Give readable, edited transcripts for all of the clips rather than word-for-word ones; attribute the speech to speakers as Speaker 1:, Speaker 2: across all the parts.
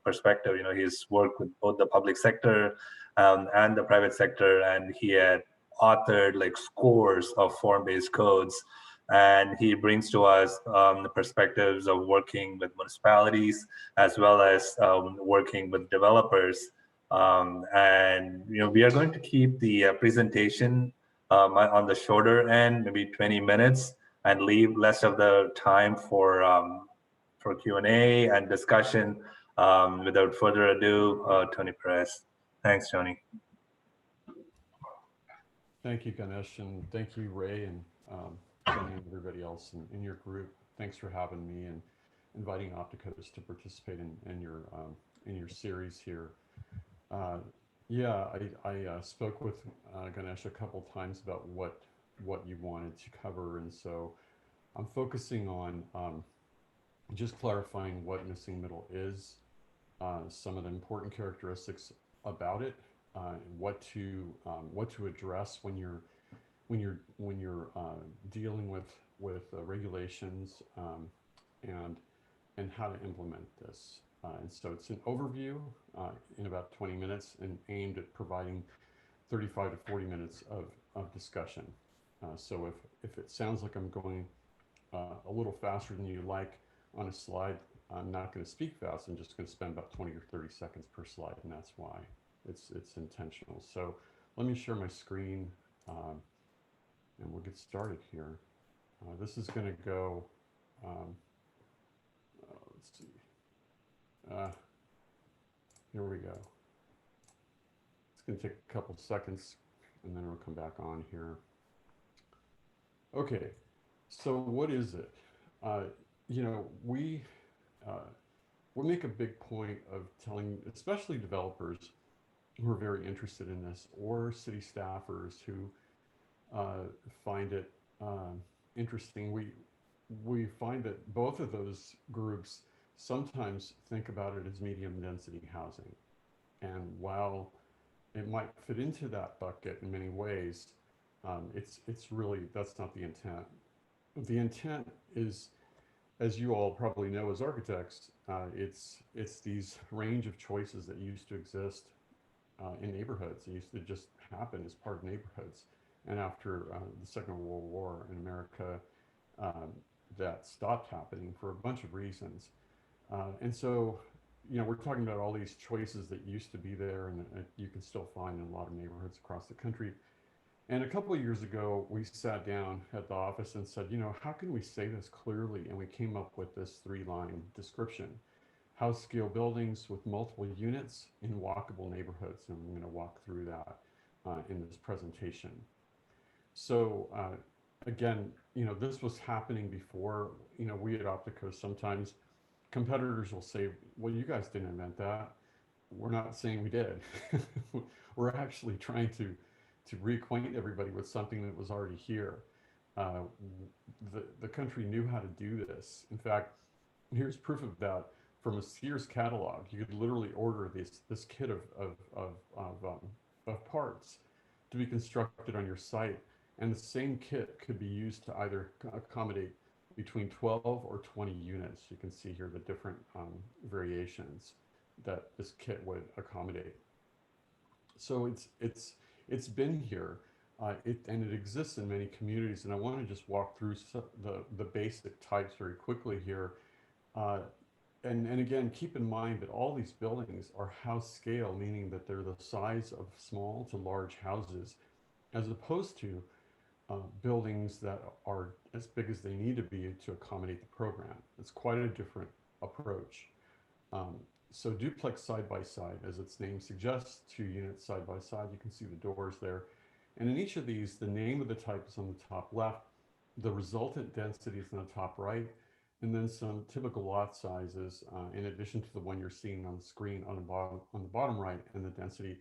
Speaker 1: perspective. He's worked with both the public sector and the private sector, and he had authored like scores of form-based codes. And he brings to us the perspectives of working with municipalities as well as working with developers. And we are going to keep the presentation on the shorter end, maybe 20 minutes, and leave less of the time for Q&A and discussion. Without further ado, Tony Perez. Thanks, Tony.
Speaker 2: Thank you, Ganesh, and thank you, Ray, and Tony and everybody else in your group. Thanks for having me and inviting Opticos to participate in your series here. Yeah, I spoke with Ganesh a couple times about what you wanted to cover, and so I'm focusing on just clarifying what missing middle is, some of the important characteristics about it, what to address when you're dealing with regulations, and how to implement this. And so it's an overview in about 20 minutes and aimed at providing 35 to 40 minutes of discussion. So if it sounds like I'm going a little faster than you like on a slide, I'm not going to speak fast. I'm just going to spend about 20 or 30 seconds per slide, and that's why it's intentional. So let me share my screen, and we'll get started here. This is going to go, let's see, here we go. It's going to take a couple seconds, and then we'll come back on here. Okay, so what is it? We make a big point of telling, especially developers who are very interested in this, or city staffers who find it interesting. We find that both of those groups sometimes think about it as medium density housing. And while it might fit into that bucket in many ways, it's really, that's not the intent. The intent is, as you all probably know as architects, it's these range of choices that used to exist in neighborhoods. It used to just happen as part of neighborhoods. And after the Second World War in America, that stopped happening for a bunch of reasons. And so, we're talking about all these choices that used to be there and you can still find in a lot of neighborhoods across the country. And a couple of years ago, we sat down at the office and said, how can we say this clearly? And we came up with this 3-line description: house scale buildings with multiple units in walkable neighborhoods. And I'm going to walk through that in this presentation. So again, this was happening before. We at Opticos, sometimes competitors will say, well, you guys didn't invent that. We're not saying we did. We're actually trying to reacquaint everybody with something that was already here. The country knew how to do this. In fact, here's proof of that from a Sears catalog. You could literally order this kit of parts to be constructed on your site, and the same kit could be used to either accommodate between 12 or 20 units. You can see here the different variations that this kit would accommodate. So it's been here, and it exists in many communities. And I want to just walk through the basic types very quickly here. And again, keep in mind that all these buildings are house scale, meaning that they're the size of small to large houses, as opposed to buildings that are as big as they need to be to accommodate the program. It's quite a different approach. So duplex side by side, as its name suggests, 2 units side by side. You can see the doors there. And in each of these, the name of the type is on the top left, the resultant density is on the top right, and then some typical lot sizes, in addition to the one you're seeing on the screen on the bottom right, and the density.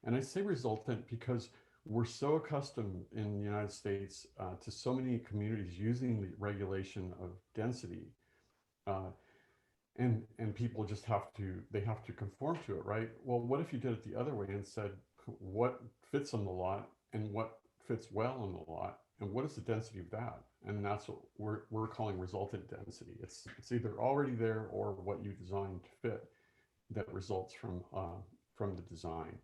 Speaker 2: And I say resultant because we're so accustomed in the United States to so many communities using the regulation of density. And people just have to conform to it, right? Well, what if you did it the other way and said what fits on the lot and what fits well on the lot, and what is the density of that? And that's what we're calling resultant density. It's either already there or what you designed to fit. that results from the design.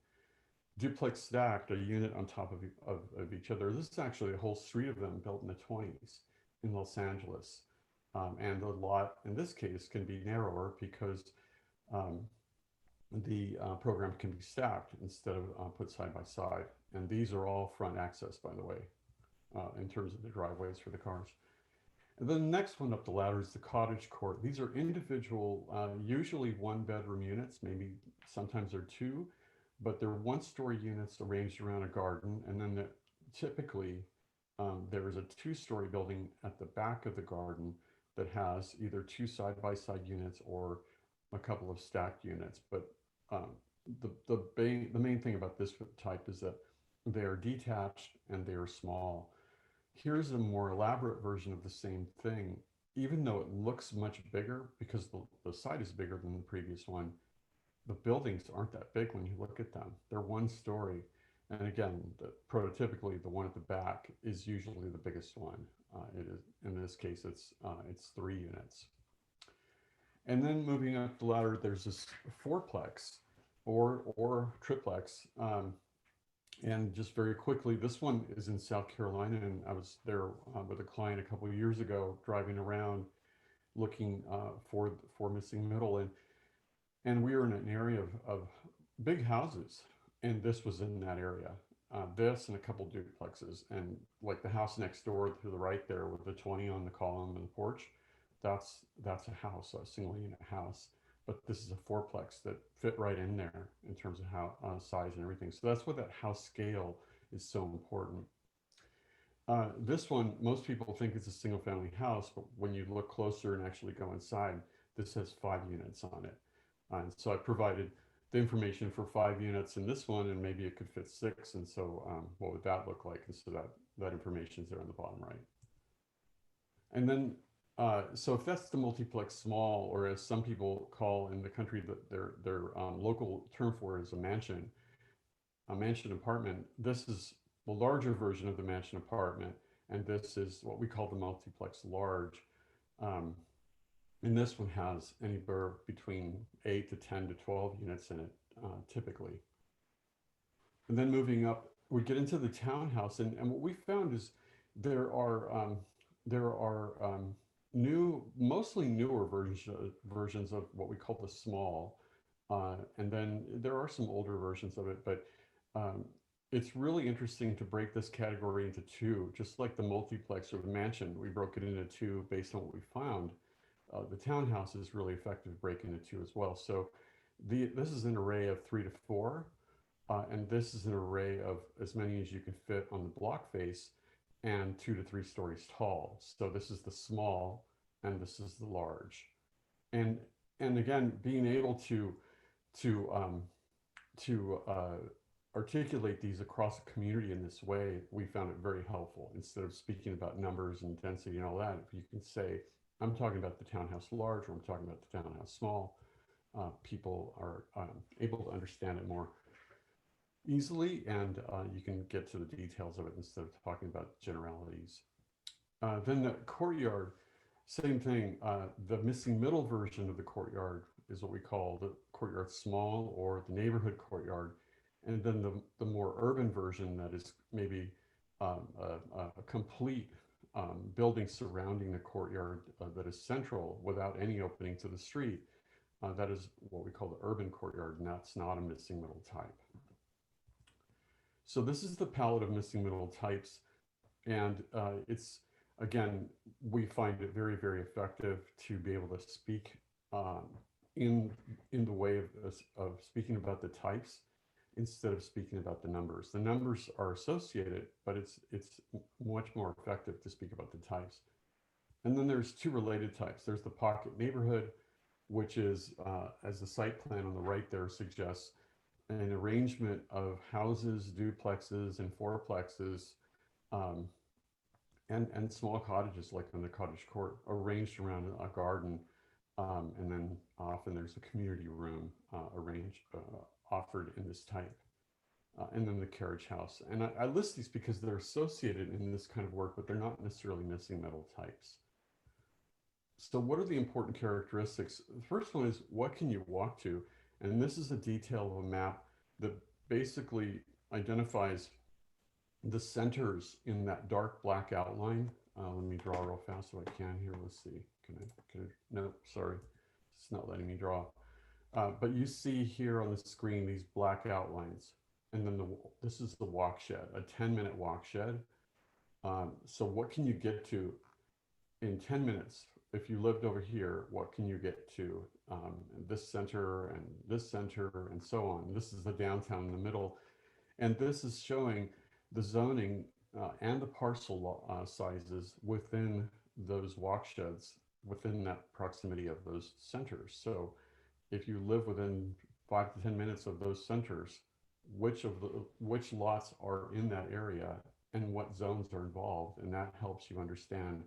Speaker 2: Duplex stacked, a unit on top of each other. This is actually a whole street of them built in the 20s in Los Angeles. And the lot, in this case, can be narrower because um, the program can be stacked instead of put side by side. And these are all front access, by the way, in terms of the driveways for the cars. And then the next one up the ladder is the cottage court. These are individual, usually one bedroom units, maybe sometimes they're two, but they're one-story units arranged around a garden. And then typically there is a two-story building at the back of the garden that has either two side-by-side units or a couple of stacked units. But the main thing about this type is that they are detached and they are small. Here's a more elaborate version of the same thing. Even though it looks much bigger because the site is bigger than the previous one, the buildings aren't that big when you look at them. They're one story. And again, prototypically, the one at the back is usually the biggest one. It is, in this case, it's 3 units. And then moving up the ladder, there's this fourplex or triplex. And just very quickly, this one is in South Carolina, and I was there with a client a couple of years ago, driving around looking for missing middle, and we were in an area of big houses, and this was in that area. This and a couple duplexes, and like the house next door to the right there with the 20 on the column and the porch, that's a house, a single unit house. But this is a fourplex that fit right in there in terms of how size and everything. So that's why that house scale is so important. This one, most people think it's a single family house, but when you look closer and actually go inside, this has 5 units on it. And so I provided the information for 5 units in this one, and maybe it could fit 6. And so what would that look like? And so that information is there on the bottom right. And then, so if that's the multiplex small, or as some people call in the country, that their local term for it is a mansion apartment, this is the larger version of the mansion apartment. And this is what we call the multiplex large. And this one has anywhere between 8 to 10 to 12 units in it, typically. And then moving up, we get into the townhouse, and what we found is there are mostly newer versions of what we call the small, and then there are some older versions of it, but it's really interesting to break this category into 2, just like the multiplex or the mansion. We broke it into 2 based on what we found. The townhouse is really effective breaking into 2 as well. So this is an array of 3 to 4, and this is an array of as many as you can fit on the block face, and 2 to 3 stories tall. So this is the small, and this is the large. And again, being able to articulate these across a community in this way, we found it very helpful. Instead of speaking about numbers and density and all that, if you can say, I'm talking about the townhouse large, or I'm talking about the townhouse small, people are able to understand it more easily, and you can get to the details of it instead of talking about generalities. Then the courtyard, same thing. The missing middle version of the courtyard is what we call the courtyard small, or the neighborhood courtyard. And then the more urban version, that is maybe a complete building surrounding the courtyard that is central without any opening to the street. That is what we call the urban courtyard, and that's not a missing middle type. So this is the palette of missing middle types, and it's, again, we find it very, very effective to be able to speak in the way of speaking about the types instead of speaking about the numbers. The numbers are associated, but it's much more effective to speak about the types. And then there's 2 related types. There's the pocket neighborhood, which is, as the site plan on the right there suggests, an arrangement of houses, duplexes, and fourplexes, and small cottages like on the cottage court, arranged around a garden, and then often there's a community room offered in this type, and then the carriage house. And I list these because they're associated in this kind of work, but they're not necessarily missing middle types. So what are the important characteristics? The first one is, what can you walk to? And this is a detail of a map that basically identifies the centers in that dark black outline. Let me draw real fast so I can here. Let's see. No, sorry. It's not letting me draw. But you see here on the screen these black outlines. And then this is the walk shed, a 10-minute walk shed. So what can you get to in 10 minutes? If you lived over here, what can you get to this center and so on? This is the downtown in the middle. And this is showing the zoning and the parcel sizes within those walk sheds, within that proximity of those centers. So if you live within 5 to 10 minutes of those centers, which lots are in that area and what zones are involved, and that helps you understand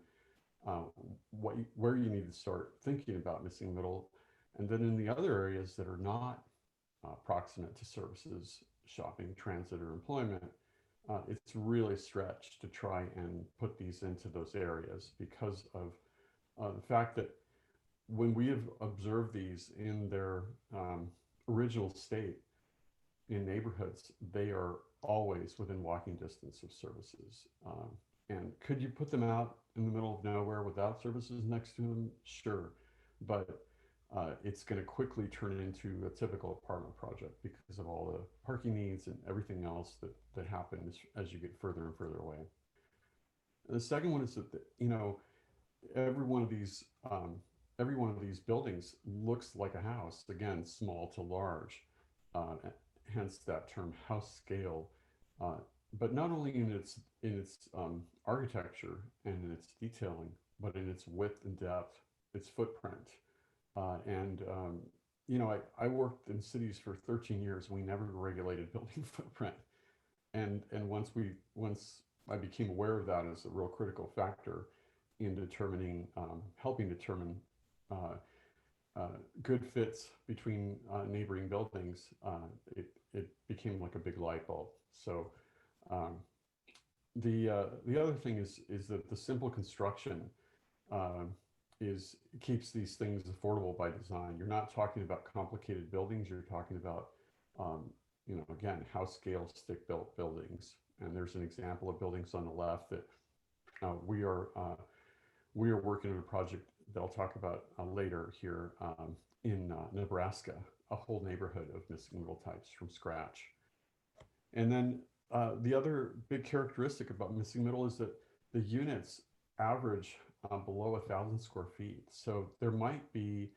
Speaker 2: where you need to start thinking about missing middle. And then in the other areas that are not proximate to services, shopping, transit, or employment, it's really stretched to try and put these into those areas because of the fact that when we have observed these in their original state in neighborhoods, they are always within walking distance of services. And could you put them out in the middle of nowhere without services next to them? Sure. But it's going to quickly turn into a typical apartment project because of all the parking needs and everything else that happens as you get further and further away. And the second one is that, every one of these buildings looks like a house, again, small to large, hence that term house scale. But not only in its architecture and in its detailing, but in its width and depth, its footprint. I worked in cities for 13 years. We never regulated building footprint, and once I became aware of that as a real critical factor in helping determine good fits between neighboring buildings, it became like a big light bulb. So the other thing is that the simple construction keeps these things affordable by design. You're not talking about complicated buildings. You're talking about again, house scale stick built buildings. And there's an example of buildings on the left that we are working on a project that I'll talk about later here in Nebraska, a whole neighborhood of missing middle types from scratch. And then the other big characteristic about missing middle is that the units average below 1,000 square feet. So there might be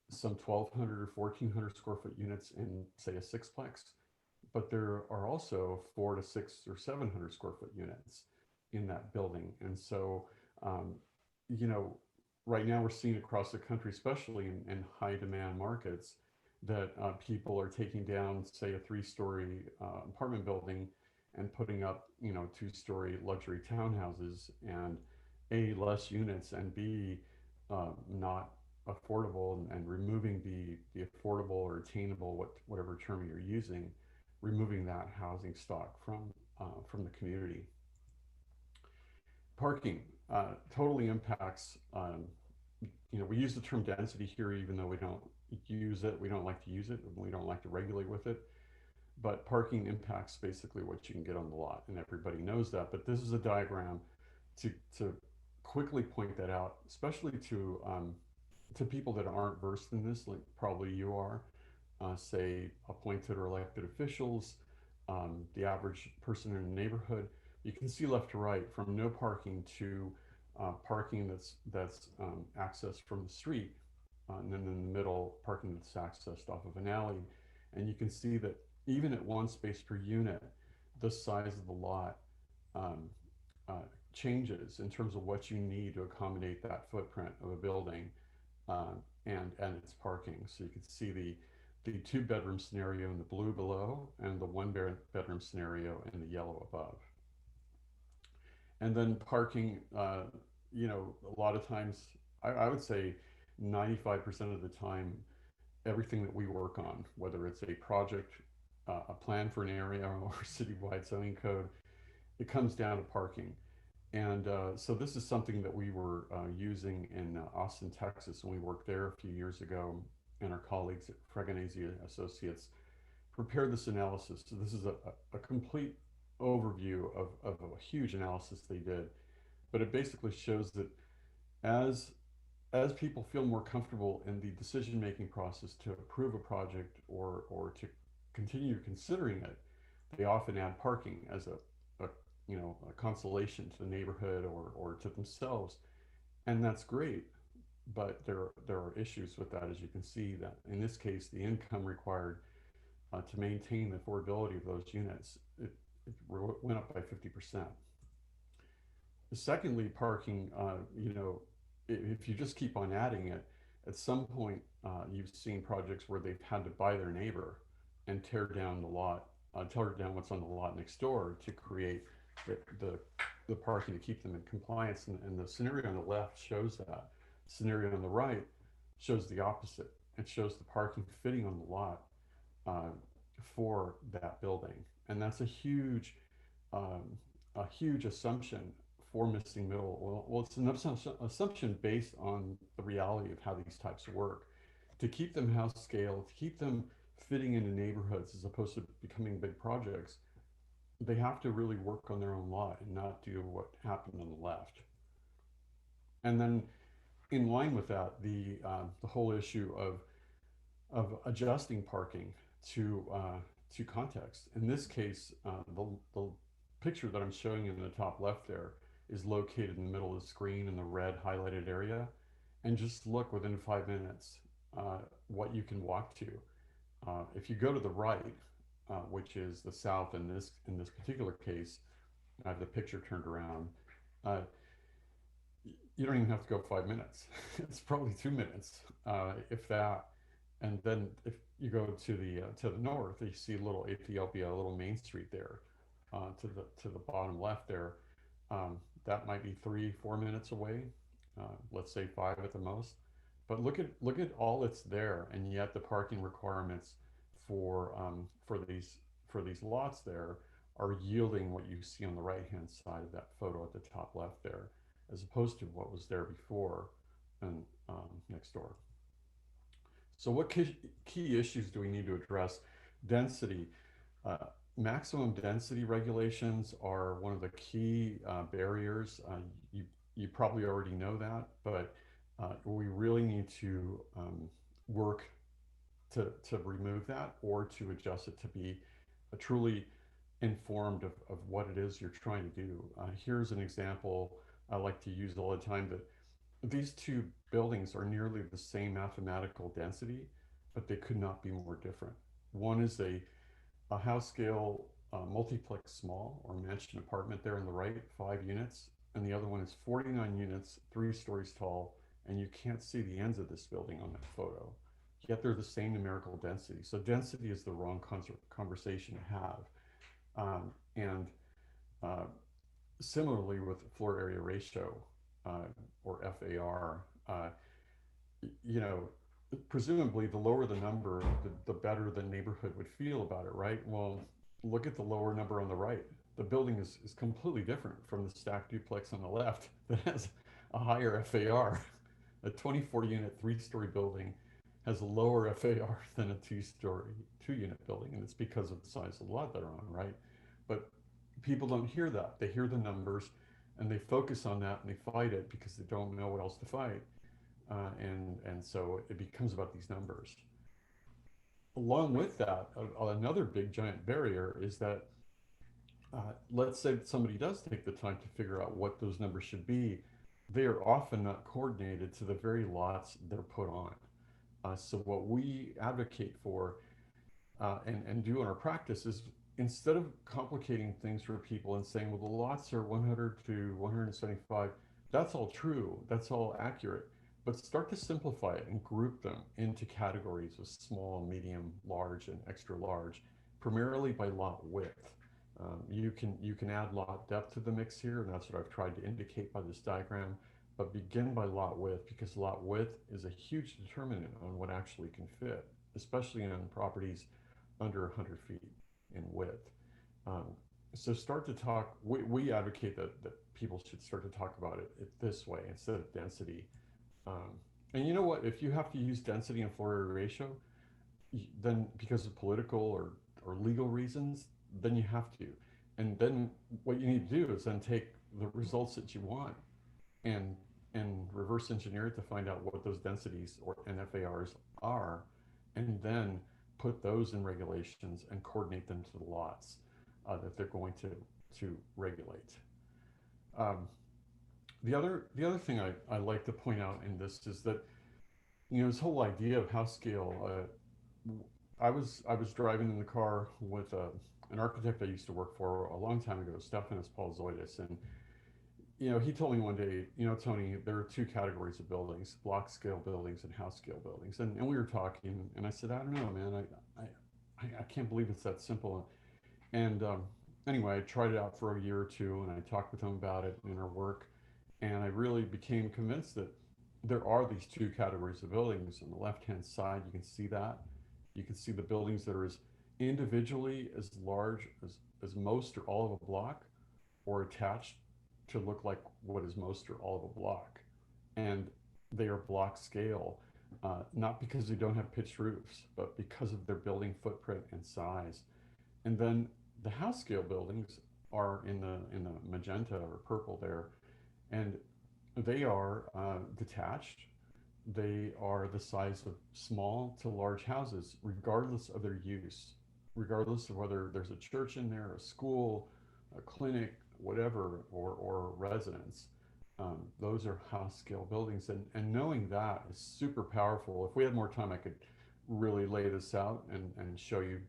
Speaker 2: some 1,200 or 1,400 square foot units in, say, a sixplex, but there are also 400 to 600 or 700 square foot units in that building. And so, right now we're seeing across the country, especially in high demand markets, that people are taking down, say, a 3-story apartment building and putting up, 2-story luxury townhouses, and A, less units, and B, not affordable, and removing the affordable or attainable, whatever term you're using, removing that housing stock from the community. Parking totally impacts. We use the term density here, even though we don't use it. We don't like to use it. We don't like to regulate with it. But parking impacts basically what you can get on the lot, and everybody knows that. But this is a diagram to quickly point that out, especially to people that aren't versed in this, like probably you are, say appointed or elected officials, the average person in the neighborhood. You can see left to right from no parking to parking that's accessed from the street, and then in the middle, parking that's accessed off of an alley. And you can see that even at 1 space per unit, the size of the lot changes in terms of what you need to accommodate that footprint of a building and its parking. So you can see the 2-bedroom scenario in the blue below and the 1-bedroom scenario in the yellow above. And then parking, a lot of times, I would say 95% of the time, everything that we work on, whether it's a project, a plan for an area, or citywide zoning code, it comes down to parking. And so this is something that we were using in Austin, Texas, when we worked there a few years ago. and our colleagues at Fregonese Associates prepared this analysis. So this is a complete overview of a huge analysis they did, but it basically shows that as as people feel more comfortable in the decision making process to approve a project or to continue considering it, they often add parking as a a consolation to the neighborhood or to themselves, and that's great. But there are issues with that, as you can see. That in this case, the income required to maintain the affordability of those units it went up by 50%. Secondly, parking, if you just keep on adding it, at some point you've seen projects where they've had to buy their neighbor and tear down the lot, tear down what's on the lot next door to create the, the, the parking to keep them in compliance. And the scenario on the left shows that. The scenario on the right shows the opposite. It shows the parking fitting on the lot uh, for that building. And that's um, a huge assumption for missing middle. Well, it's an assumption based on the reality of how these types work. To keep them house scale, to keep them fitting into neighborhoods as opposed to becoming big projects, they have to really work on their own lot and not do what happened on the left. And then, in line with that, the whole issue of adjusting parking to context. In this case, the picture that I'm showing you in the top left there is located in the middle of the screen in the red highlighted area. And just look within 5 minutes what you can walk to. If you go to the right, which is the south in this particular case, I have the picture turned around. Uh, you don't even have to go 5 minutes. It's probably 2 minutes, if that. And then if you go to the north, you see a little Ethiopia, a little Main Street there, to the bottom left there. That might be 3-4 minutes away. Let's say 5 at the most. But look at all that's there, and yet the parking requirements for these lots there are yielding what you see on the right hand side of that photo at the top left there, as opposed to what was there before and next door. So what key issues do we need to address? Density. Uh, Maximum density regulations are one of the key barriers. You probably already know that, but we really need to work to remove that or to adjust it to be truly informed of what it is you're trying to do. Here's an example I like to use all the time, that these two buildings are nearly the same mathematical density, but they could not be more different. One is a house scale multiplex small or mansion apartment there on the right, 5 units, and the other one is 49 units, 3 stories tall, and you can't see the ends of this building on that photo. Yet they're the same numerical density. So density is the wrong conversation to have. And similarly with floor area ratio, or FAR, you know, presumably the lower the number, the better the neighborhood would feel about it, right? Well, look at the lower number on the right. The building is completely different from the stacked duplex on the left that has a higher FAR. A 24 unit, 3 story building has a lower FAR than a 2-unit building, and it's because of the size of the lot they're on, right? But people don't hear that. They hear the numbers and they focus on that and they fight it because they don't know what else to fight. And so it becomes about these numbers. Along with that, another big giant barrier is that let's say that somebody does take the time to figure out what those numbers should be, they are often not coordinated to the very lots they're put on. So what we advocate for and do in our practice is, instead of complicating things for people and saying, well, the lots are 100 to 175, that's all true, that's all accurate, but start to simplify it and group them into categories of small, medium, large, and extra large, primarily by lot width. You can add lot depth to the mix here, and that's what I've tried to indicate by this diagram, but begin by lot width, because lot width is a huge determinant on what actually can fit, especially on properties under 100 feet in width. So start to talk, we advocate that people should start to talk about it this way instead of density. And you know what? If you have to use density and floor area ratio, then because of political or legal reasons, then you have to. And then what you need to do is then take the results that you want and reverse engineer it to find out what those densities or NFARs are, and then put those in regulations and coordinate them to the lots that they're going to regulate. Um, the other thing I like to point out in this is that this whole idea of house scale. I was driving in the car with an architect I used to work for a long time ago, Stephanos Paulzoidis, and he told me one day, Tony, there are two categories of buildings: block scale buildings and house scale buildings. And we were talking, and I said, I don't know, man, I can't believe it's that simple. And anyway, I tried it out for a year or two, and I talked with him about it in our work, and I really became convinced that there are these two categories of buildings. On the left-hand side, you can see that. You can see the buildings that are as individually as large as most or all of a block, or attached to look like what is most or all of a block. And they are block scale, not because they don't have pitched roofs, but because of their building footprint and size. And then the house scale buildings are in the magenta or purple there, and they are detached. They are the size of small to large houses, regardless of their use, regardless of whether there's a church in there, a school, a clinic, whatever, or residence. Those are house scale buildings. And knowing that is super powerful. If we had more time, I could really lay this out and show you,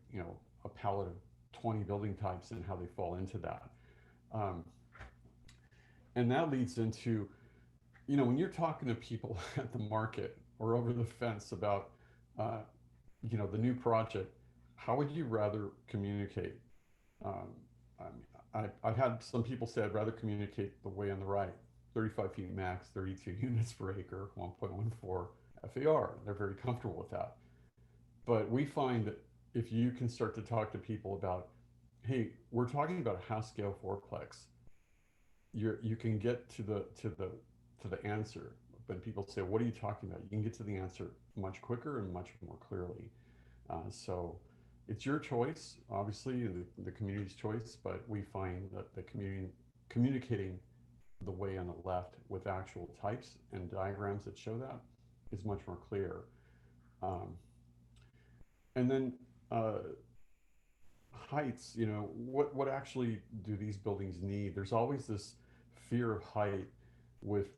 Speaker 2: a palette of 20 building types and how they fall into that. Um, and that leads into, when you're talking to people at the market or over the fence about, uh, the new project, how would you rather communicate? Um, I mean, I've had some people say I'd rather communicate the way on the right, 35 feet max, 32 units per acre, 1.14 FAR. They're very comfortable with that. But we find that if you can start to talk to people about, hey, we're talking about a house scale fourplex, you can get to the answer. When people say, what are you talking about? You can get to the answer much quicker and much more clearly. So it's your choice, obviously, the community's choice, but we find that the community communicating the way on the left with actual types and diagrams that show that is much more clear. Um, and then heights, what actually do these buildings need? There's always this fear of height with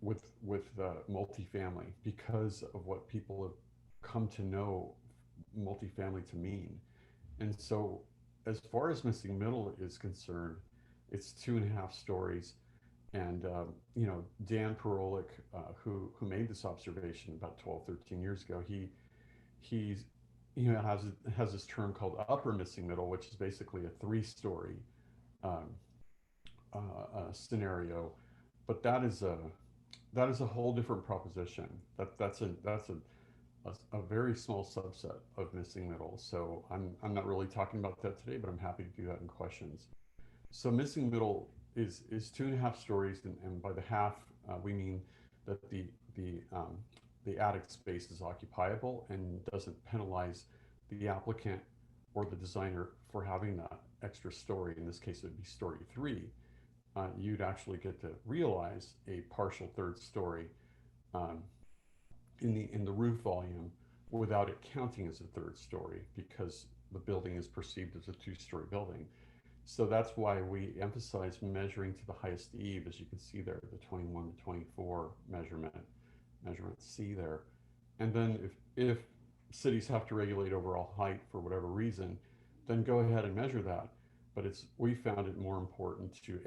Speaker 2: multifamily because of what people have come to know multifamily to mean. And so, as far as missing middle is concerned, it's 2.5 stories. And Dan Perolic, who made this observation about 12, 13 years ago, he's has this term called upper missing middle, which is basically a 3-story um, scenario. But that is a whole different proposition. That's a very small subset of missing middle. So I'm not really talking about that today, but I'm happy to do that in questions. So missing middle is 2.5 stories, and by the half we mean that the attic space is occupiable and doesn't penalize the applicant or the designer for having that extra story. In this case, it would be story 3. You'd actually get to realize a partial third story um, in the roof volume without it counting as a third story, because the building is perceived as a 2-story building. So that's why we emphasize measuring to the highest eave, as you can see there, the 21 to 24 measurement C there. And then if cities have to regulate overall height for whatever reason, then go ahead and measure that. But we found it more important to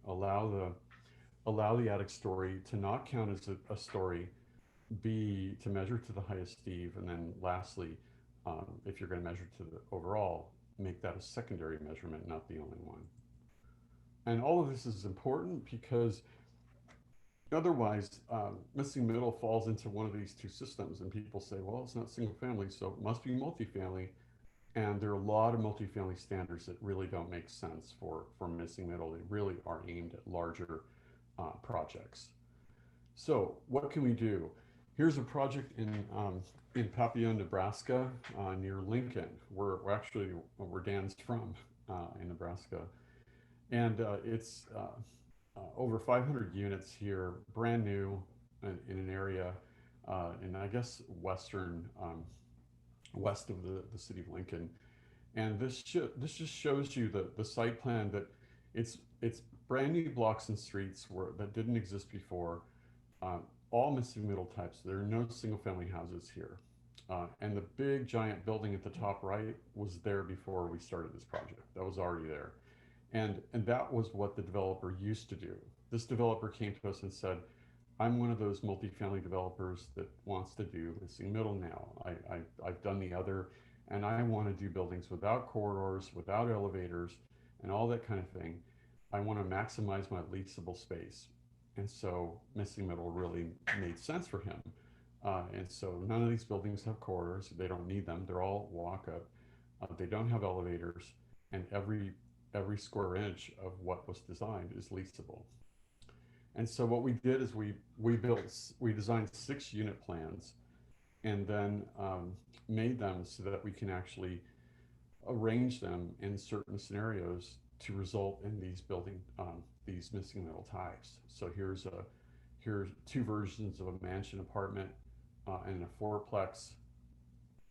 Speaker 2: allow the attic story to not count as a story, B, to measure to the highest eave, and then lastly, if you're going to measure to the overall, make that a secondary measurement, not the only one. And all of this is important because otherwise, missing middle falls into one of these two systems, and people say, well, it's not single family, so it must be multifamily. And there are a lot of multifamily standards that really don't make sense for missing middle. They really are aimed at larger projects. So what can we do? Here's a project in Papillion, Nebraska, near Lincoln, where actually where Dan's from, in Nebraska, and it's over 500 units here, brand new, in an area, in I guess west of the city of Lincoln. And this just shows you the site plan that it's brand new blocks and streets that didn't exist before, uh, all missing middle types. There are no single family houses here. And the big giant building at the top right was there before we started this project. That was already there. And that was what the developer used to do. This developer came to us and said, I'm one of those multifamily developers that wants to do missing middle now. I've done the other, and I want to do buildings without corridors, without elevators, and all that kind of thing. I want to maximize my leasable space. And so missing middle really made sense for him. And so none of these buildings have corridors. They don't need them. They're all walk up. They don't have elevators, and every square inch of what was designed is leasable. And so what we did is we designed 6 unit plans, and then made them so that we can actually arrange them in certain scenarios to result in these missing middle types. So here's 2 versions of a mansion apartment, and a fourplex,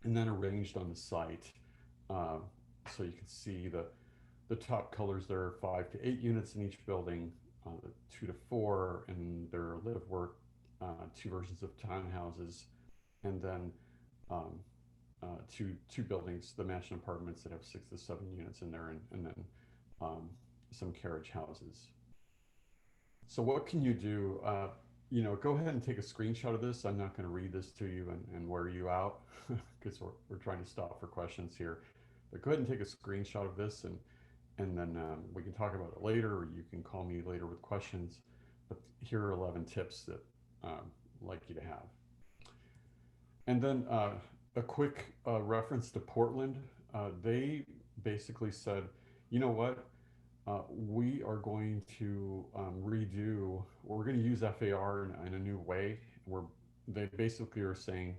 Speaker 2: and then arranged on the site. Uh, so you can see the top colors. There are 5 to 8 units in each building, 2 to 4, and there are live work, 2 versions of townhouses, and then um, two buildings, the mansion apartments that have 6 to 7 units in there, and then some carriage houses. So what can you do? Go ahead and take a screenshot of this. I'm not going to read this to you and wear you out because we're trying to stop for questions here. But go ahead and take a screenshot of this, and then we can talk about it later, or you can call me later with questions. But here are 11 tips that I'd like you to have. And then a quick reference to Portland. They basically said, you know what? We are going to we're going to use FAR in a new way, where they basically are saying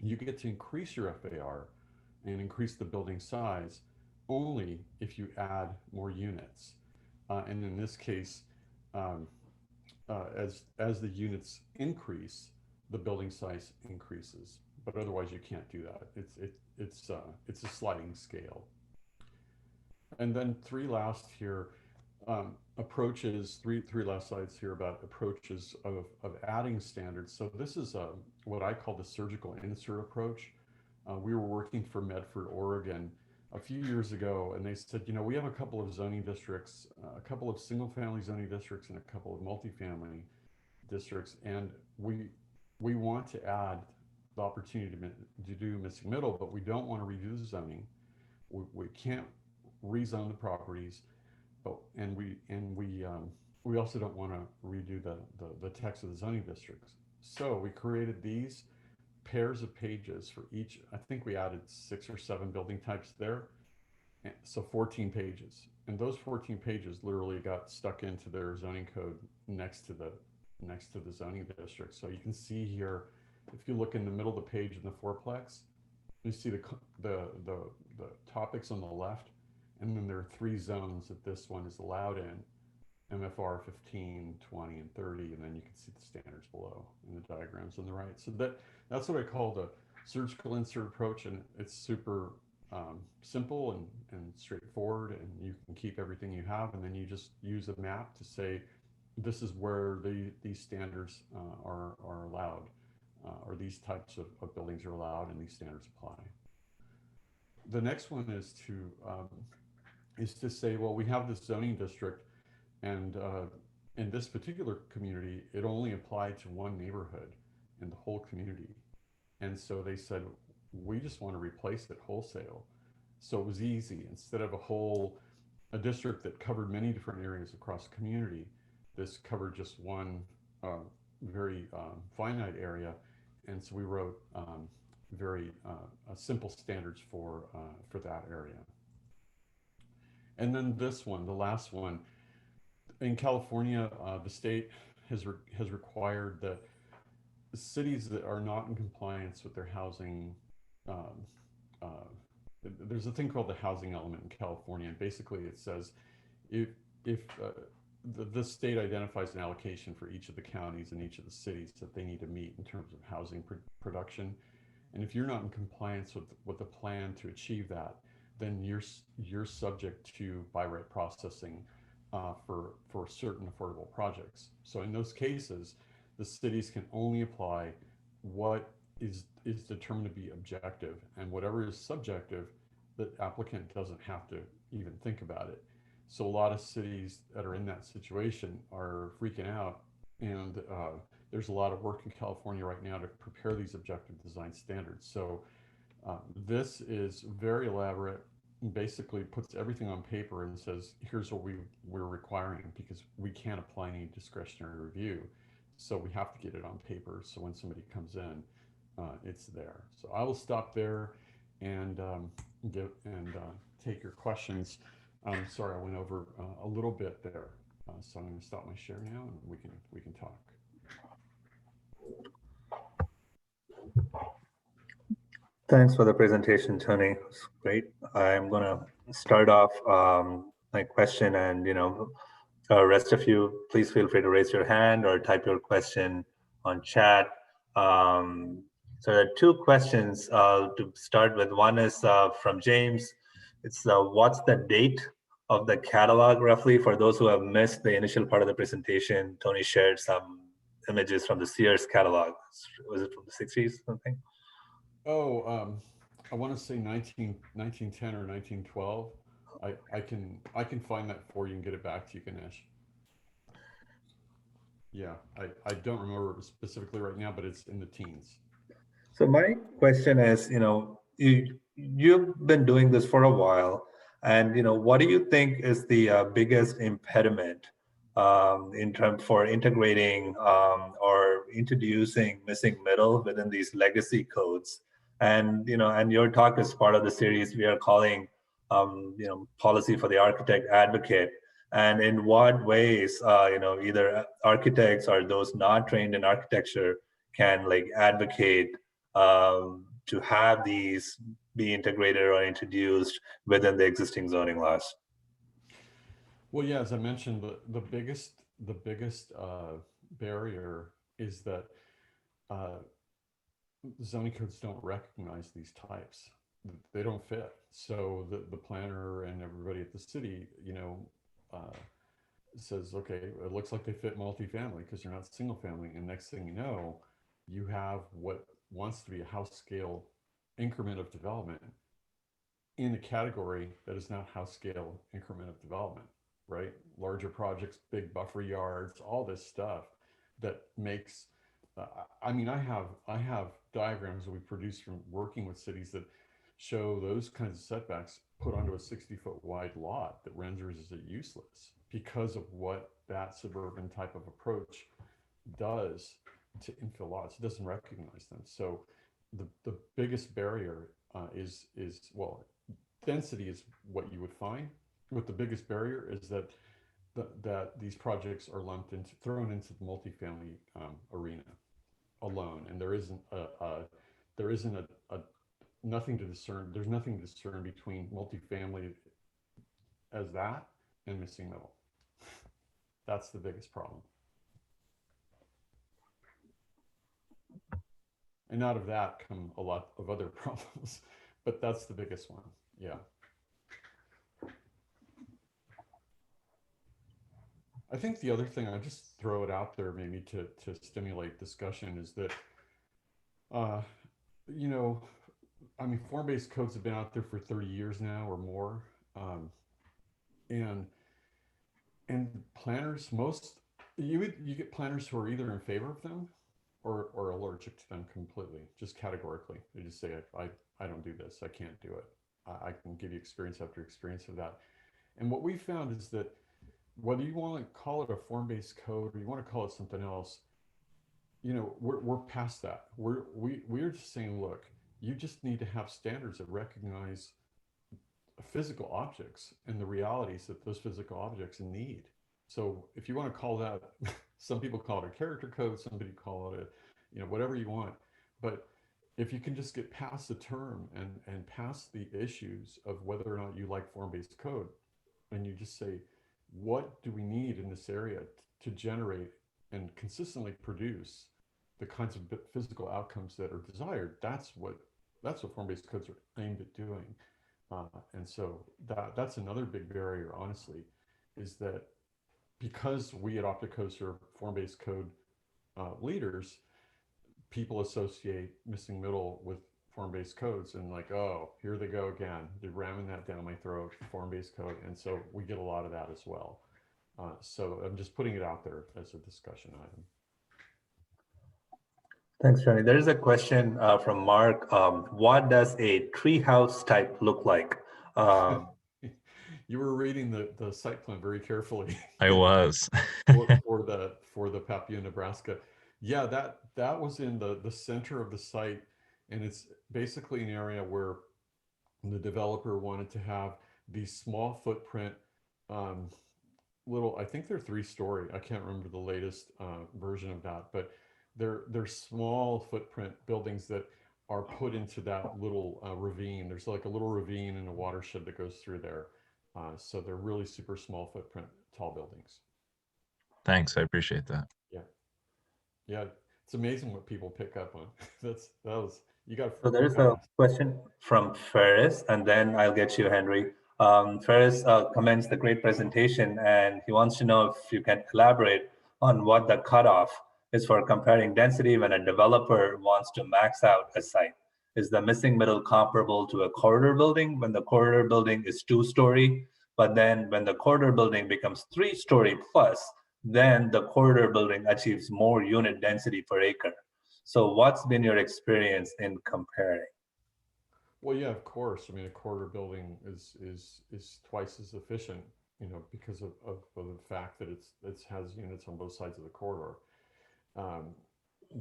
Speaker 2: you get to increase your FAR and increase the building size only if you add more units. And in this case, um, as the units increase, the building size increases. But otherwise, you can't do that. It's a sliding scale. And then three last slides here about approaches of adding standards. So this is what I call the surgical insert approach. We were working for Medford, Oregon a few years ago, and they said, we have a couple of zoning districts, a couple of single family zoning districts, and a couple of multifamily districts, and we want to add the opportunity to do missing middle, but we don't want to redo the zoning. We can't rezone the properties, but we also don't want to redo the text of the zoning districts. So we created these pairs of pages for each. I think we added 6 or 7 building types there, so 14 pages. And those 14 pages literally got stuck into their zoning code next to the zoning district. So you can see here, if you look in the middle of the page in the fourplex, you see the topics on the left, and then there are 3 zones that this one is allowed in: MFR 15, 20, and 30, and then you can see the standards below in the diagrams on the right. So that's what I call the surgical insert approach, and it's super simple and straightforward, and you can keep everything you have, and then you just use a map to say this is where these standards are allowed, or these types of buildings are allowed, and these standards apply. The next one is to say, well, we have this zoning district, and in this particular community, it only applied to one neighborhood in the whole community. And so they said, we just want to replace it wholesale. So it was easy. Instead of a district that covered many different areas across the community, this covered just one very finite area. And so we wrote very simple standards for that area. And then this one, the last one, in California, the state has required that cities that are not in compliance with their housing, um, uh, there's a thing called the housing element in California, and basically it says if the state identifies an allocation for each of the counties and each of the cities that they need to meet in terms of housing production, and if you're not in compliance with the plan to achieve that, then you're subject to by right processing for certain affordable projects. So in those cases, the cities can only apply what is determined to be objective, and whatever is subjective, the applicant doesn't have to even think about it. So a lot of cities that are in that situation are freaking out, and there's a lot of work in California right now to prepare these objective design standards. So this is very elaborate, and basically puts everything on paper and says, here's what we're requiring, because we can't apply any discretionary review. So we have to get it on paper. So when somebody comes in, it's there. So I will stop there and take your questions. Sorry, I went over a little bit there. So I'm going to stop my share now, and we can talk.
Speaker 1: Thanks for the presentation, Tony. It's great. I'm going to start off my question, and rest of you, please feel free to raise your hand or type your question on chat. So there are two questions to start with. One is from James. It's what's the date of the catalog roughly? For those who have missed the initial part of the presentation, Tony shared some images from the Sears catalog. Was it from the 60s something?
Speaker 2: Oh, I want to say 1910 or 1912. I can find that for you and get it back to you, Ganesh. Yeah, I don't remember specifically right now, but it's in the teens.
Speaker 1: So my question is, you've been doing this for a while, and what do you think is the biggest impediment in terms for integrating or introducing missing middle within these legacy codes? And and your talk is part of the series we are calling, policy for the architect advocate. And in what ways, either architects or those not trained in architecture can like advocate to have these be integrated or introduced within the existing zoning laws?
Speaker 2: Well, yeah, as I mentioned, the biggest barrier is that uh, zoning codes don't recognize these types. They don't fit. So the planner and everybody at the city, uh, says, okay, it looks like they fit multifamily because they're not single family. And next thing you know, you have what wants to be a house scale increment of development in a category that is not house scale increment of development, right? Larger projects, big buffer yards, all this stuff that makes. I mean, I have diagrams that we produce from working with cities that show those kinds of setbacks put onto a 60-foot wide lot that renders it useless because of what that suburban type of approach does to infill lots. It doesn't recognize them. So the biggest barrier is well, density is what you would find. What the biggest barrier is that these projects are thrown into the multifamily arena alone, and there isn't a nothing to discern. There's nothing to discern between multifamily as that and missing middle. That's the biggest problem. And out of that come a lot of other problems, but that's the biggest one. Yeah. I think the other thing, I just throw it out there maybe to stimulate discussion, is that, uh, you know, I mean, form-based codes have been out there for 30 years now or more. Um, and planners, you get planners who are either in favor of them or allergic to them completely, just categorically. They just say, I don't do this, I can't do it. I can give you experience after experience of that. And what we found is that whether you want to call it a form-based code or you want to call it something else, we're past that. We're just saying, look, you just need to have standards that recognize physical objects and the realities that those physical objects need. So if you want to call that, some people call it a character code, some people call it whatever you want. But if you can just get past the term and past the issues of whether or not you like form-based code, and you just say, what do we need in this area to generate and consistently produce the kinds of physical outcomes that are desired? That's what form-based codes are aimed at doing. And so that's another big barrier, honestly, is that because we at Opticos are form-based code leaders, people associate missing middle with form-based codes and like, oh, here they go again. They're ramming that down my throat, form-based code. And so we get a lot of that as well. So I'm just putting it out there as a discussion item.
Speaker 1: Thanks, Johnny. There is a question from Mark. What does a treehouse type look like?
Speaker 2: You were reading the site plan very carefully.
Speaker 3: I was.
Speaker 2: for the Papillion, Nebraska. Yeah, that was in the center of the site, and it's basically an area where the developer wanted to have these small footprint little, I think they're 3-story. I can't remember the latest version of that, but they're small footprint buildings that are put into that little ravine. There's like a little ravine and a watershed that goes through there. So they're really super small footprint, tall buildings.
Speaker 3: Thanks, I appreciate that.
Speaker 2: Yeah, it's amazing what people pick up on. You got.
Speaker 1: So there is a question from Ferris, and then I'll get you, Henry. Ferris comments the great presentation, and he wants to know if you can elaborate on what the cutoff is for comparing density when a developer wants to max out a site. Is the missing middle comparable to a corridor building when the corridor building is 2-story, but then when the corridor building becomes 3-story plus, then the corridor building achieves more unit density per acre? So what's been your experience in comparing?
Speaker 2: Well, yeah, of course. I mean, a corridor building is twice as efficient, because of the fact that it has units on both sides of the corridor.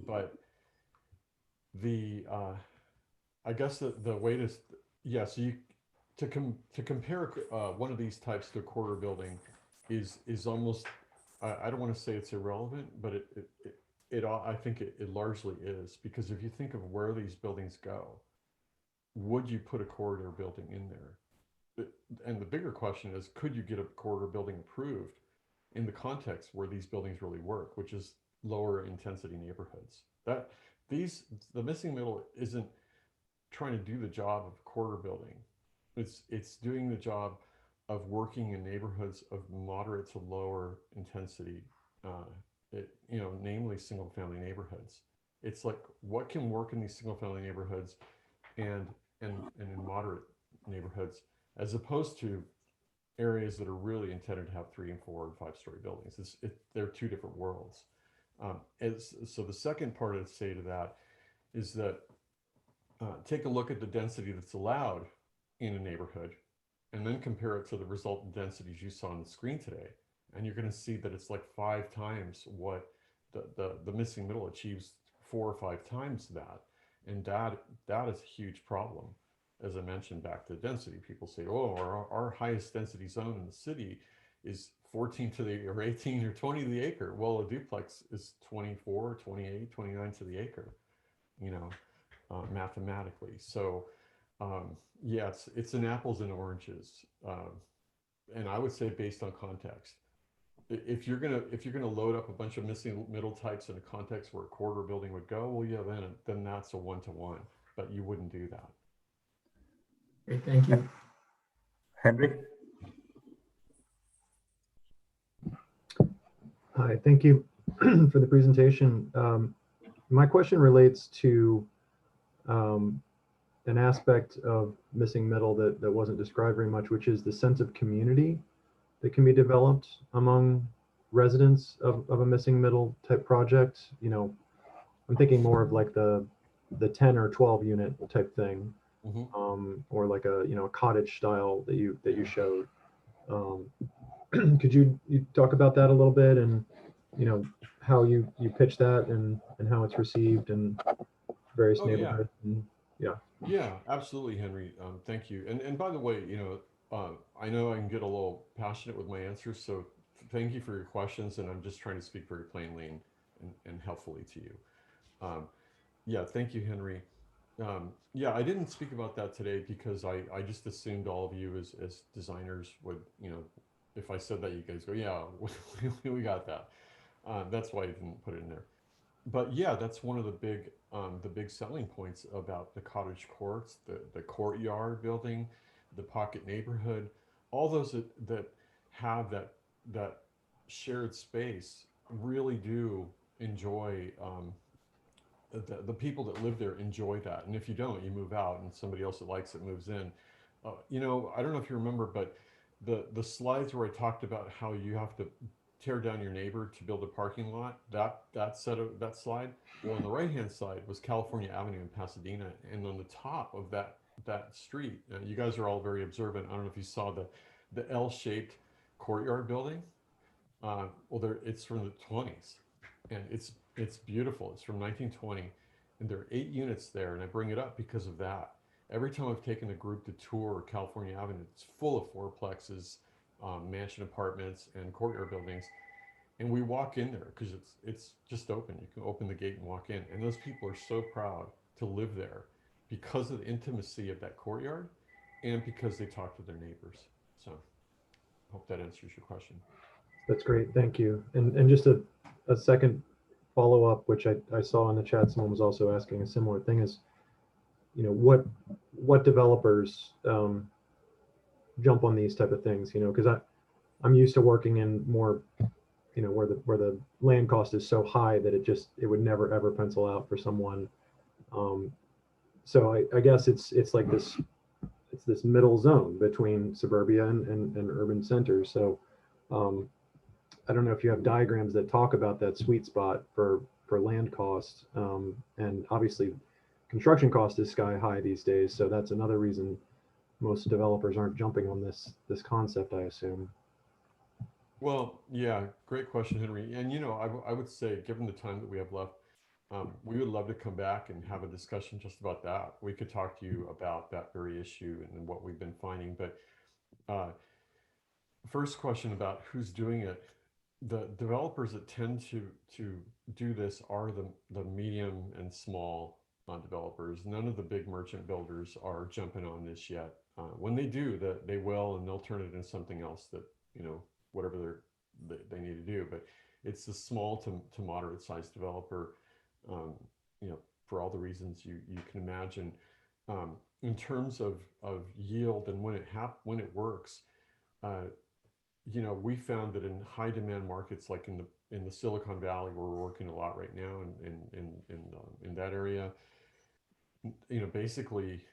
Speaker 2: But I guess the way to so to compare one of these types to a corridor building is almost, I don't want to say it's irrelevant, but I think it largely is, because if you think of where these buildings go, would you put a corridor building in there? And the bigger question is, could you get a corridor building approved in the context where these buildings really work, which is lower intensity neighborhoods? The missing middle isn't trying to do the job of a corridor building. It's doing the job of working in neighborhoods of moderate to lower intensity, namely single family neighborhoods. It's like, what can work in these single family neighborhoods and in moderate neighborhoods, as opposed to areas that are really intended to have 3 and 4 and 5-story buildings. They're two different worlds. So the second part I'd say to that is that take a look at the density that's allowed in a neighborhood, and then compare it to the resultant densities you saw on the screen today, and you're going to see that it's like 5 times what the missing middle achieves, 4 or 5 times that. And that is a huge problem. As I mentioned, back to density, people say, oh, our highest density zone in the city is 14 to the, or 18 or 20 to the acre. Well, a duplex is 24, 28, 29 to the acre, mathematically. So yeah, it's an apples and oranges. And I would say based on context. If you're gonna load up a bunch of missing middle types in a context where a corridor building would go, well, yeah, then that's a 1-to-1, but you wouldn't do that.
Speaker 4: Great, thank you.
Speaker 1: Henry?
Speaker 4: Hi, thank you for the presentation. My question relates to an aspect of missing middle that wasn't described very much, which is the sense of community that can be developed among residents of a missing middle type project. I'm thinking more of like the 10 or 12 unit type thing, or like a cottage style that you showed. Could you talk about that a little bit, and how you pitch that and how it's received in various neighborhoods?
Speaker 2: Yeah, absolutely, Henry. Thank you. And by the way, I know I can get a little passionate with my answers, so thank you for your questions. And I'm just trying to speak very plainly and helpfully to you. Yeah, thank you, Henry. Yeah, I didn't speak about that today because I just assumed all of you as designers would, you know, if I said that, you guys go, yeah, we got that. That's why I didn't put it in there. But yeah, that's one of the big selling points about the cottage courts, the courtyard building, the pocket neighborhood, all those that have that shared space really do enjoy. The people that live there enjoy that, and if you don't, you move out, and somebody else that likes it moves in. You know, I don't know if you remember, but the slides where I talked about how you have to tear down your neighbor to build a parking lot, that slide, well, on the right hand side was California Avenue in Pasadena, and on the top of that street, you guys are all very observant. I don't know if you saw the L-shaped courtyard building. Well, it's from the 20s, and it's beautiful. It's from 1920, and there are 8 units there. And I bring it up because of that. Every time I've taken a group to tour California Avenue, it's full of fourplexes, mansion apartments, and courtyard buildings. And we walk in there because it's just open. You can open the gate and walk in, and those people are so proud to live there because of the intimacy of that courtyard, and because they talk to their neighbors. So, hope that answers your question.
Speaker 4: That's great. Thank you. And just a second follow up, which I saw in the chat, someone was also asking a similar thing is, you know, what developers jump on these type of things, you know, because I'm used to working in more, you know, where the land cost is so high that it would never ever pencil out for someone. So I guess it's like this middle zone between suburbia and urban centers. So I don't know if you have diagrams that talk about that sweet spot for land cost, and obviously construction cost is sky high these days. So that's another reason most developers aren't jumping on this concept, I assume.
Speaker 2: Well, yeah, great question, Henry. And you know, I would say, given the time that we have left, we would love to come back and have a discussion just about that. We could talk to you about that very issue and what we've been finding. But first question about who's doing it. The developers that tend to do this are the medium and small developers. None of the big merchant builders are jumping on this yet. When they do, that they will, and they'll turn it into something else that, you know, whatever they need to do. But it's the small to moderate sized developer, you know, for all the reasons you can imagine. In terms of yield and when it works, you know, we found that in high demand markets like in the Silicon Valley, where we're working a lot right now, in that area, you know, basically,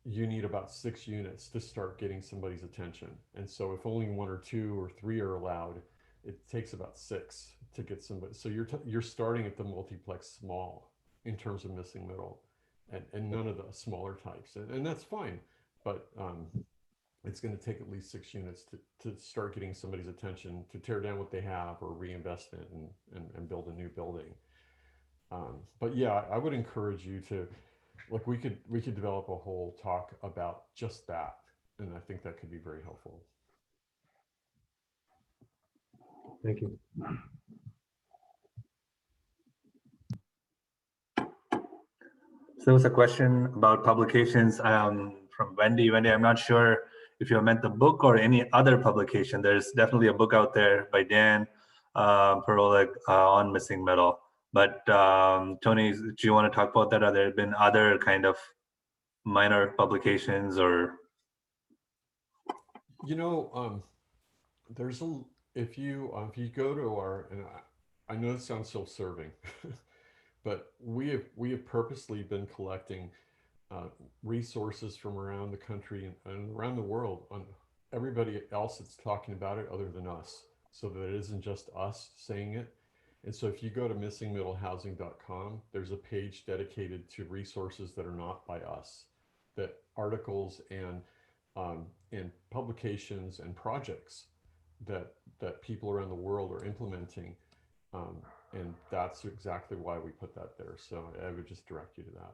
Speaker 2: you need about 6 units to start getting somebody's attention. And so if only 1 or 2 or 3 are allowed, it takes about 6 to get somebody. So you're starting at the multiplex small in terms of missing middle, and none of the smaller types, and that's fine. But it's going to take at least 6 units to start getting somebody's attention, to tear down what they have or reinvest in it and build a new building. But yeah, I would encourage you to, like, we could develop a whole talk about just that, and I think that could be very helpful.
Speaker 4: Thank you.
Speaker 1: So there was a question about publications from Wendy. Wendy, I'm not sure if you meant the book or any other publication. There's definitely a book out there by Dan Perolik on missing middle. But Tony, do you want to talk about that? Have there been other kind of minor publications or?
Speaker 2: You know, there's if you go to our, and I know this sounds self-serving, but we have purposely been collecting resources from around the country and around the world on everybody else that's talking about it other than us, so that it isn't just us saying it. And so if you go to missingmiddlehousing.com, there's a page dedicated to resources that are not by us, that articles and publications and projects that people around the world are implementing. And that's exactly why we put that there. So I would just direct you to that.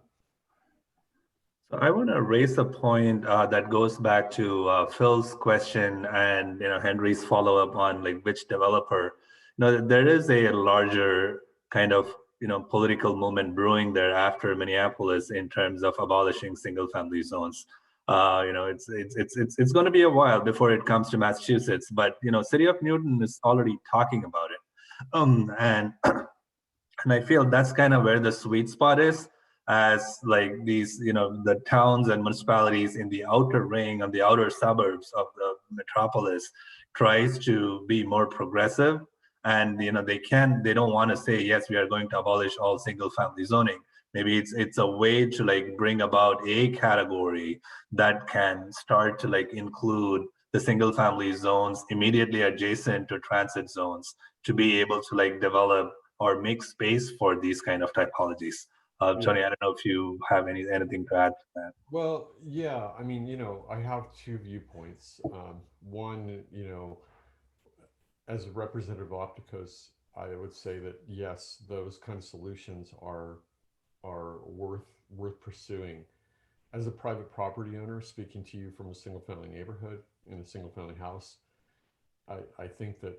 Speaker 1: So I want to raise a point that goes back to Phil's question and, you know, Henry's follow-up on like which developer. You know, there is a larger kind of political movement brewing there after Minneapolis in terms of abolishing single family zones. It's going to be a while before it comes to Massachusetts, but city of Newton is already talking about it. And and I feel that's kind of where the sweet spot is, as like these, the towns and municipalities in the outer ring and the outer suburbs of the metropolis tries to be more progressive. And they don't want to say, yes, we are going to abolish all single family zoning. Maybe it's a way to like bring about a category that can start to like include the single family zones immediately adjacent to transit zones to be able to like develop or make space for these kind of typologies. Tony, I don't know if you have anything to add to that.
Speaker 2: Well, yeah, I mean, I have two viewpoints. One, as a representative of Opticos, I would say that yes, those kind of solutions are worth pursuing. As a private property owner, speaking to you from a single family neighborhood in a single family house, I think that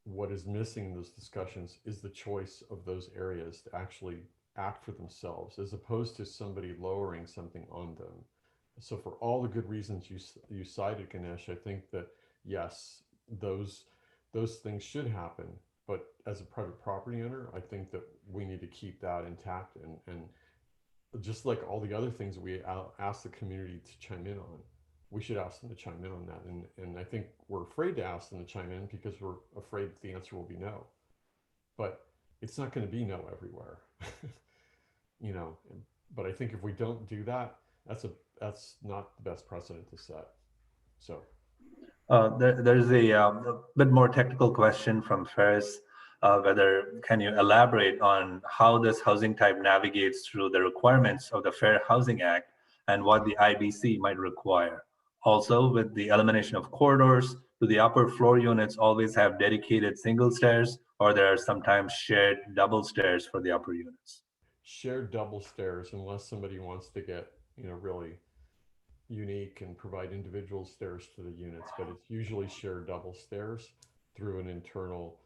Speaker 2: what is missing in those discussions is the choice of those areas to actually act for themselves, as opposed to somebody lowering something on them. So for all the good reasons you cited, Ganesh, I think that yes, those things should happen. But as a private property owner, I think that we need to keep that intact, and just like all the other things we ask the community to chime in on, we should ask them to chime in on that. And I think we're afraid to ask them to chime in because we're afraid that the answer will be no. But it's not going to be no everywhere. But I think if we don't do that, that's not the best precedent to set. So
Speaker 1: there's a bit more technical question from Ferris. Whether can you elaborate on how this housing type navigates through the requirements of the Fair Housing Act and what the IBC might require? Also, with the elimination of corridors, do the upper floor units always have dedicated single stairs, or there are sometimes shared double stairs for the upper units?
Speaker 2: shared double stairs, unless somebody wants to get, really unique and provide individual stairs to the units, but it's usually shared double stairs through an internal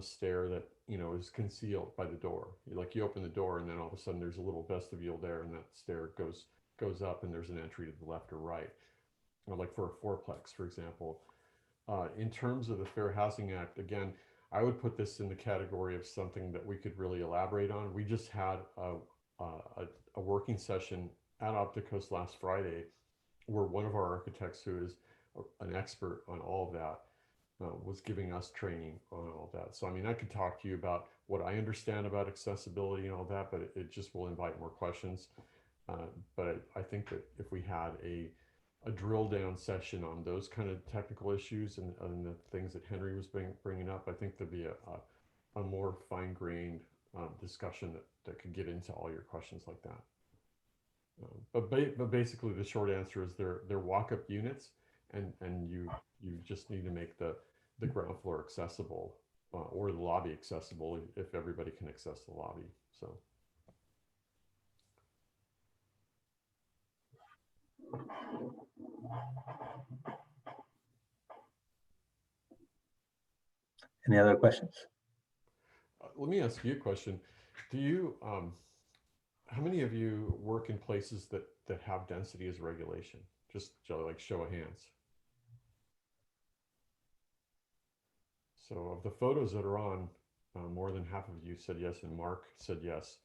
Speaker 2: stair that is concealed by the door. Like you open the door and then all of a sudden there's a little vestibule there, and that stair goes up and there's an entry to the left or right. Or like for a fourplex, for example. In terms of the Fair Housing Act, again, I would put this in the category of something that we could really elaborate on. We just had a working session at Opticos last Friday, where one of our architects, who is an expert on all of that, was giving us training on all of that. So, I mean, I could talk to you about what I understand about accessibility and all that, but it just will invite more questions. But I think that if we had a drill down session on those kind of technical issues and the things that Henry was bringing up, I think there'd be a more fine-grained discussion that could get into all your questions like that. But basically, the short answer is they're walk-up units, and you just need to make the ground floor accessible, or the lobby accessible if everybody can access the lobby. So.
Speaker 1: Any other questions?
Speaker 2: Let me ask you a question. Do you, how many of you work in places that have density as a regulation? Just like show of hands. So of the photos that are on, more than half of you said yes, and Mark said yes.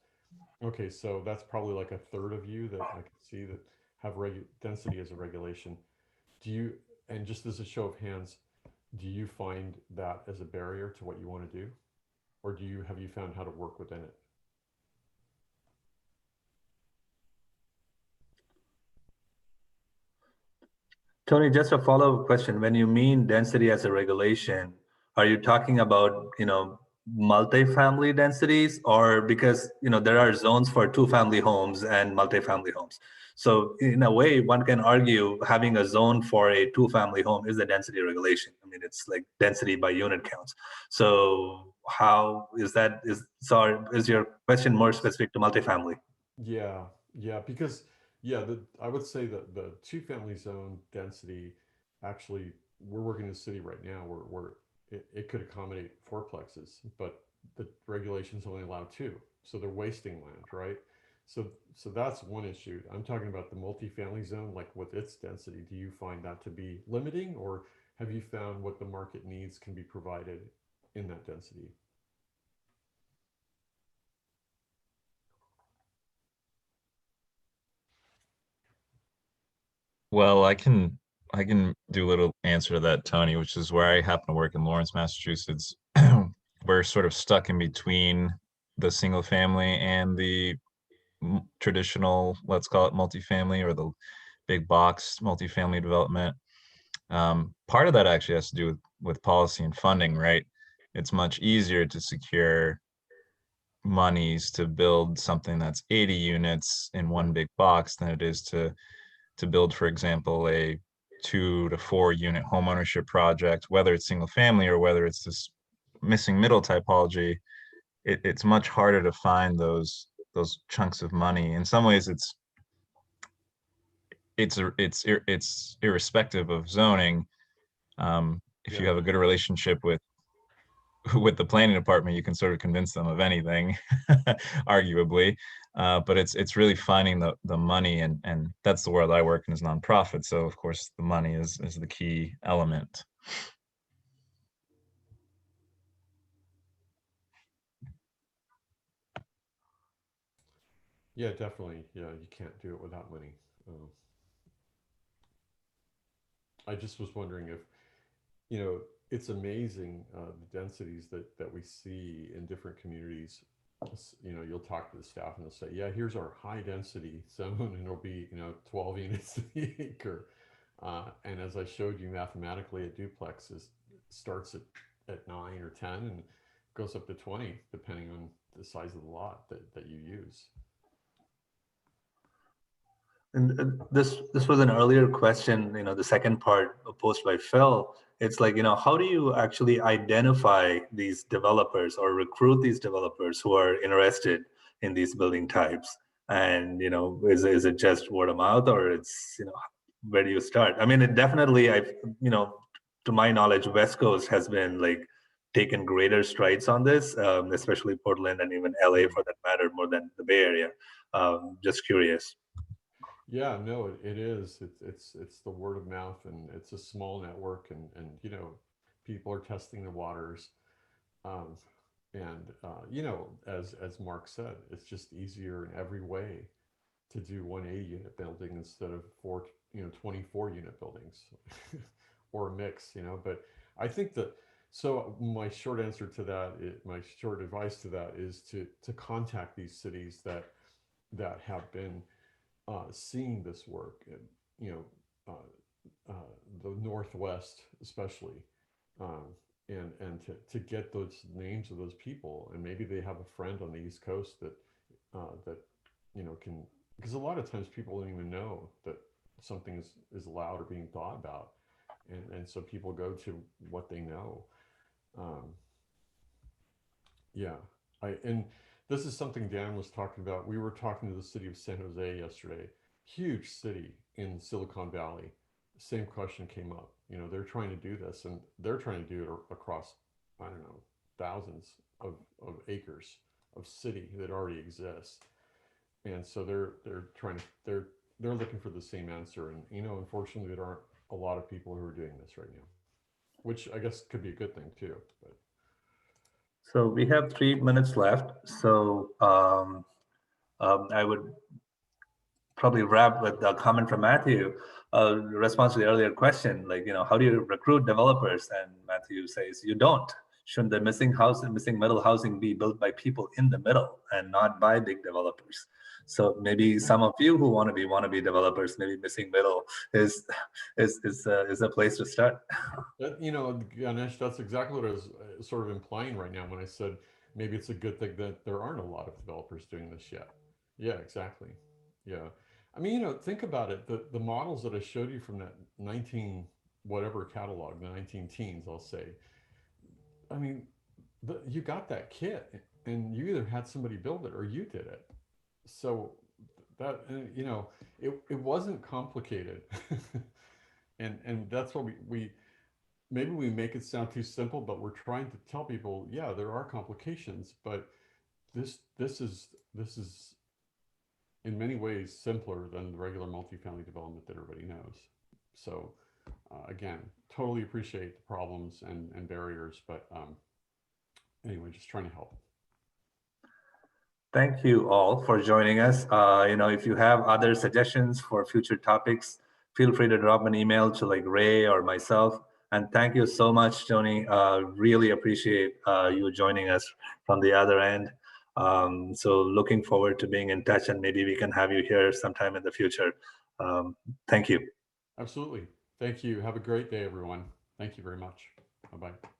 Speaker 2: Okay, so that's probably like a third of you that I can see that have density as a regulation. Do you, and just as a show of hands, do you find that as a barrier to what you want to do? Or have you found how to work within it?
Speaker 1: Tony, just a follow-up question. When you mean density as a regulation, are you talking about, multifamily densities, or because, there are zones for two-family homes and multifamily homes? So in a way, one can argue having a zone for a two-family home is a density regulation. I mean, it's like density by unit counts. So how is that, is your question more specific to multifamily?
Speaker 2: Yeah, because I would say that the two-family zone density, actually, we're working in the city right now where it could accommodate fourplexes, but the regulations only allow two, so they're wasting land, right? So that's one issue. I'm talking about the multifamily zone, like with its density. Do you find that to be limiting, or have you found what the market needs can be provided in that density?
Speaker 3: Well, I can do a little answer to that, Tony, which is where I happen to work in Lawrence, Massachusetts. We're sort of stuck in between the single family and the traditional, let's call it multifamily, or the big box multifamily development. Part of that actually has to do with policy and funding, right? It's much easier to secure monies to build something that's 80 units in one big box than it is to build, for example, a 2 to 4 unit homeownership project, whether it's single family or whether it's this missing middle typology. It's much harder to find those chunks of money. In some ways, it's irrespective of zoning. If
Speaker 2: Yeah.
Speaker 3: you have a good relationship with the planning department, you can sort of convince them of anything, arguably. But it's really finding the money, and that's the world I work in, is nonprofit. So of course the money is the key element.
Speaker 2: Yeah, definitely. Yeah, you can't do it without money. Um, I just was wondering if, you know, it's amazing the densities that we see in different communities. You know, you'll talk to the staff and they'll say, "Yeah, here's our high density zone, and it'll be 12 units to the acre." And as I showed you mathematically, a duplex starts at 9 or 10 and goes up to 20, depending on the size of the lot that you use.
Speaker 1: And this was an earlier question, the second part posed by Phil. It's like, how do you actually identify these developers or recruit these developers who are interested in these building types? And, is it just word of mouth, or it's, where do you start? I mean, it definitely, to my knowledge, West Coast has been like taken greater strides on this, especially Portland and even LA for that matter, more than the Bay Area. Just curious.
Speaker 2: Yeah, no, it is. It's the word of mouth, and it's a small network, and people are testing the waters. Um, and as Mark said, it's just easier in every way to do 180 unit building instead of 24 unit buildings, or a mix. But I think that, so my short answer to that, my short advice to that is to contact these cities that have been seeing this work, and the Northwest especially, um, and to get those names of those people, and maybe they have a friend on the East Coast that can, because a lot of times people don't even know that something is allowed or being thought about, and so people go to what they know. Um, yeah, and this is something Dan was talking about. We were talking to the city of San Jose yesterday, huge city in Silicon Valley. Same question came up. They're trying to do this, and they're trying to do it across, I don't know, thousands of acres of city that already exists. And so they're trying to they're looking for the same answer. And unfortunately, there aren't a lot of people who are doing this right now, which I guess could be a good thing too. But
Speaker 1: So we have 3 minutes left. So I would probably wrap with a comment from Matthew, response to the earlier question, like, how do you recruit developers? And Matthew says, you don't. Shouldn't the missing house and missing middle housing be built by people in the middle and not by big developers? So maybe some of you who want to be developers, maybe missing middle is a place to start.
Speaker 2: Ganesh, that's exactly what I was sort of implying right now when I said maybe it's a good thing that there aren't a lot of developers doing this yet. Yeah, exactly. Yeah. I mean, think about it. The models that I showed you from that 19 whatever catalog, the 19 teens, I'll say. I mean, you got that kit, and you either had somebody build it or you did it. So that it wasn't complicated, and that's what we maybe we make it sound too simple, but we're trying to tell people, yeah, there are complications, but this is in many ways simpler than the regular multifamily development that everybody knows. So again, totally appreciate the problems and barriers, but anyway, just trying to help.
Speaker 1: Thank you all for joining us. If you have other suggestions for future topics, feel free to drop an email to like Ray or myself. And thank you so much, Tony. Really appreciate you joining us from the other end. So looking forward to being in touch, and maybe we can have you here sometime in the future. Thank you.
Speaker 2: Absolutely. Thank you. Have a great day, everyone. Thank you very much. Bye-bye.